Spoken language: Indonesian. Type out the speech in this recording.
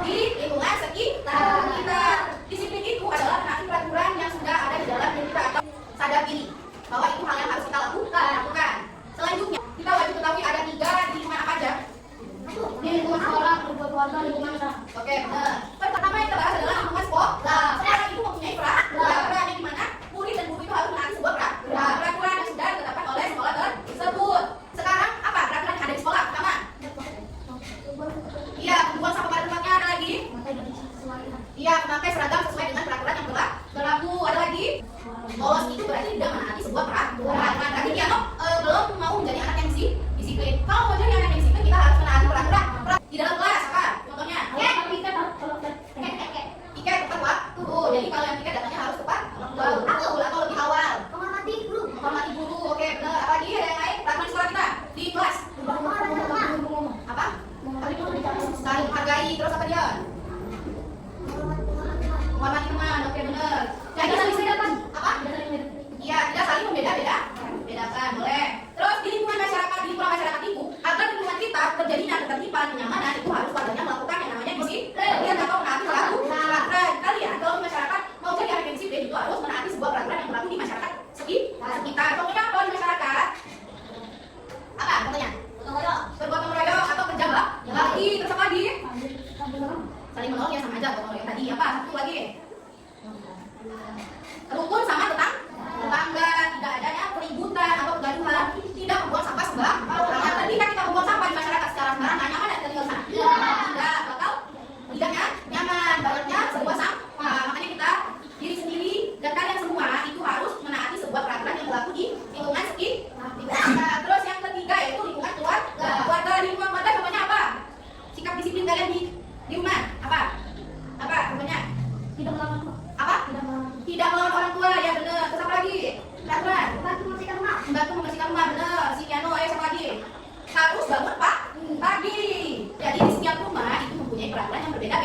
di lingkungan sekitar kita. Disiplin itu adalah menaati peraturan yang sudah ada di dalam diri kita atau sadar diri bahwa itu hal yang harus kita lakukan. Selanjutnya, kita wajib ketahui ada 3 di lingkungan apa aja? Di lingkungan sekolah, lingkungan keluarga, lingkungan usaha. Oke, benar. Pertama yang kita bahas adalah lingkungan sekolah. Sekolah itu mempunyai peraturan yang dimana murid dan guru itu harus menaati sebuah peraturan yang sudah ditetapkan oleh sekolah tersebut. Sekarang apa peraturan yang ada di sekolah? Pertama, iya, membuang sampah pada tempatnya. Ada lagi? Iya, memakai seragam sesuai dengan peraturan yang berlaku. Ada lagi? Bolos itu berarti tidak menaati sebuah peraturan. Berarti dia belum mau menjadi anak yang disiplin. Kalau mau jadi anak yang disiplin, kita harus menaati peraturan. Di dalam kelas apa? Contohnya? Tiket tepat waktu. Jadi kalau yang tiket datangnya harus tepat waktu atau lebih awal. Menghormati guru. Oke, benar. Apa lagi? Ada yang lain? Peraturan sekolah kita di kelas. Apa? Saling menghargai. Terus apa dia? Menghormati teman. Oke, benar. Jadi saling membedakan. Apa? Iya, tidak saling membedakan. Boleh. Terus di lingkungan masyarakat itu, agar lingkungan kita terjadinya ketertiban, kenyamanan, itu harus warganya melakukan yang namanya disiplin atau menaati peraturan. Kalian kalau di masyarakat mau jadi anak yang disiplin itu harus menaati sebuah peraturan yang berlaku di masyarakat sekitar. Contohnya apa di masyarakat? Apa? Contohnya? Bergotong royong atau kerja bakti. Terus apa lagi? Saling menolong, ya sama aja gotong royong tadi. Apa? Satu lagi. Rukun sama tetangga, tidak adanya keributan atau kegaduhan, tidak membuang sampah sembarangan. Ketika kita membuang sampah di masyarakat sekarang nyaman dan tinggal sana? Tidak, tidaknya nyaman, baratnya sebuah sampah. Makanya kita diri sendiri dan kalian semua itu harus menaati sebuah peraturan yang berlaku di lingkungan sekitar. Terus yang ketiga yaitu lingkungan keluarga. Lingkungan keluarga contohnya apa? Sikap disiplin kalian di rumah apa? Contohnya? Tidak melawan orang tua, ya benar. Terus apa lagi? Peraturan membantu membersihkan rumah, benar. Si piano, siapa lagi? Harus bangun pagi. Jadi di setiap rumah itu mempunyai peraturan yang berbeda.